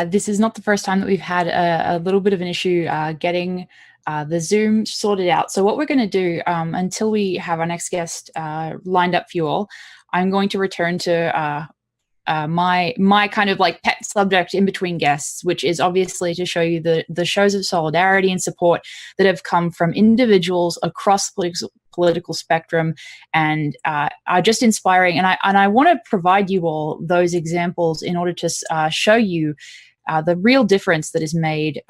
This is not the first time that we've had a little bit of an issue getting the Zoom sorted out. So what we're going to do until we have our next guest lined up for you all, I'm going to return to my kind of like pet subject in between guests, which is obviously to show you the shows of solidarity and support that have come from individuals across the political spectrum and are just inspiring. And I want to provide you all those examples in order to show you the real difference that is made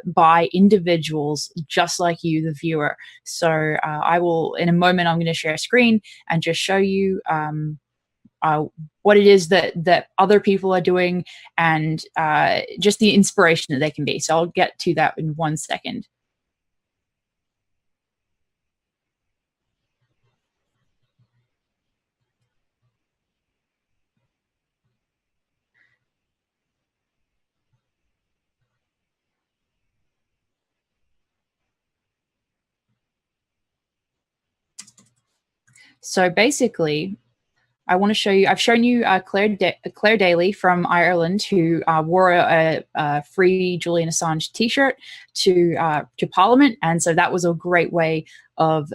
by individuals just like you, the viewer. So I will, in a moment, I'm going to share a screen and just show you what it is that other people are doing and just the inspiration that they can be. So I'll get to that in 1 second. So basically, I want to show you, I've shown you Claire Daly from Ireland, who wore a free Julian Assange t-shirt to Parliament. And so that was a great way of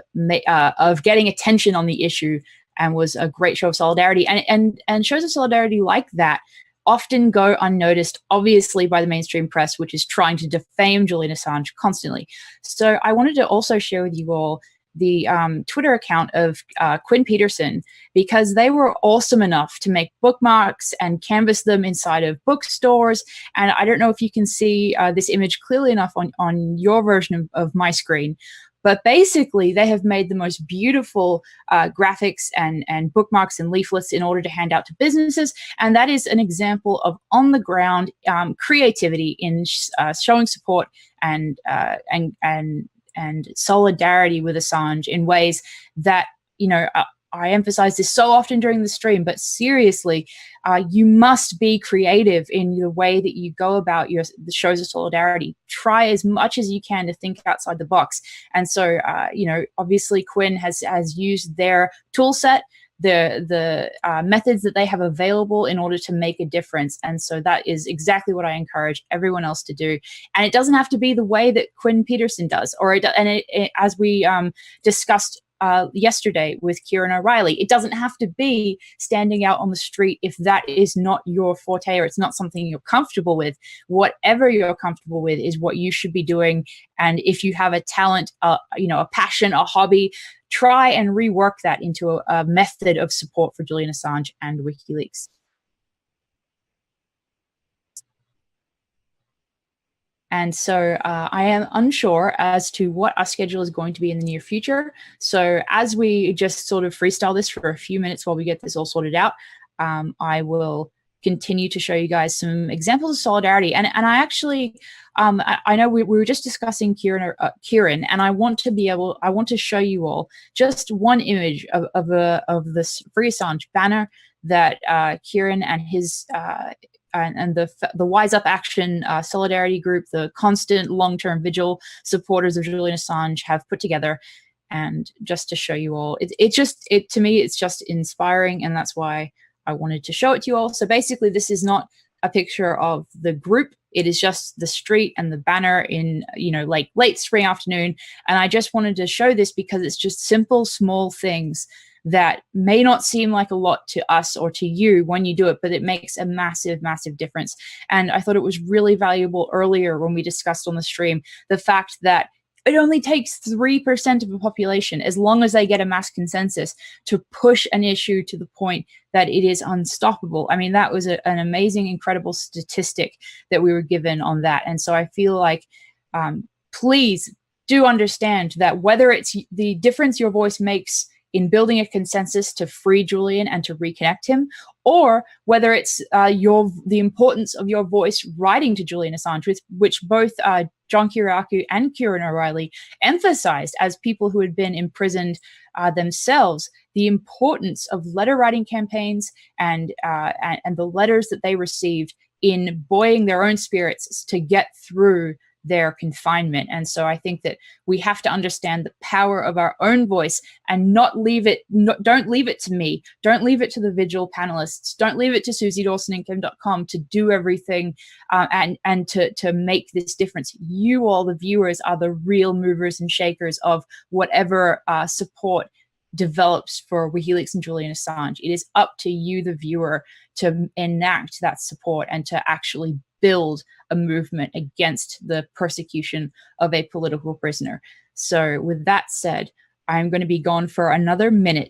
getting attention on the issue and was a great show of solidarity. And shows of solidarity like that often go unnoticed, obviously, by the mainstream press, which is trying to defame Julian Assange constantly. So I wanted to also share with you all the Twitter account of Quinn Peterson, because they were awesome enough to make bookmarks and canvas them inside of bookstores. And I don't know if you can see this image clearly enough on your version of my screen, but basically they have made the most beautiful graphics and bookmarks and leaflets in order to hand out to businesses. And that is an example of on the ground creativity in showing support and solidarity with Assange in ways that, you know, I emphasize this so often during the stream, but seriously, you must be creative in the way that you go about the shows of solidarity. Try as much as you can to think outside the box. And so, you know, obviously Quinn has used their tool set, the methods that they have available in order to make a difference. And so that is exactly what I encourage everyone else to do. And it doesn't have to be the way that Quinn Peterson does, as we discussed yesterday with Kieran O'Reilly, it doesn't have to be standing out on the street if that is not your forte or it's not something you're comfortable with. Whatever you're comfortable with is what you should be doing. And if you have a talent, you know, a passion, a hobby, try and rework that into a method of support for Julian Assange and WikiLeaks. And so I am unsure as to what our schedule is going to be in the near future. So as we just sort of freestyle this for a few minutes while we get this all sorted out, I will continue to show you guys some examples of solidarity. And I actually, I know we were just discussing Kieran, and I want to show you all just one image of this Free Assange banner that Kieran and his and the Wise Up Action solidarity group, the constant long-term Vigil supporters of Julian Assange, have put together. And just to show you all, to me, it's just inspiring, and that's why I wanted to show it to you all. So basically, this is not a picture of the group. It is just the street and the banner in, you know, like late spring afternoon. And I just wanted to show this because it's just simple, small things that may not seem like a lot to us or to you when you do it, but it makes a massive, massive difference. And I thought it was really valuable earlier when we discussed on the stream the fact that it only takes 3% of the population, as long as they get a mass consensus, to push an issue to the point that it is unstoppable. I mean, that was an amazing, incredible statistic that we were given on that. And so I feel like, please do understand that whether it's the difference your voice makes in building a consensus to free Julian and to reconnect him, or whether it's the importance of your voice writing to Julian Assange, which both John Kiriakou and Kieran O'Reilly emphasized as people who had been imprisoned themselves, the importance of letter writing campaigns and the letters that they received in buoying their own spirits to get through their confinement. And so I think that we have to understand the power of our own voice and don't leave it to me. Don't leave it to the Vigil panelists. Don't leave it to Susie Dawson and Kim.com to do everything and to make this difference. You all, the viewers, are the real movers and shakers of whatever support develops for WikiLeaks and Julian Assange. It is up to you, the viewer, to enact that support and to actually build a movement against the persecution of a political prisoner. So with that said, I'm going to be gone for another minute.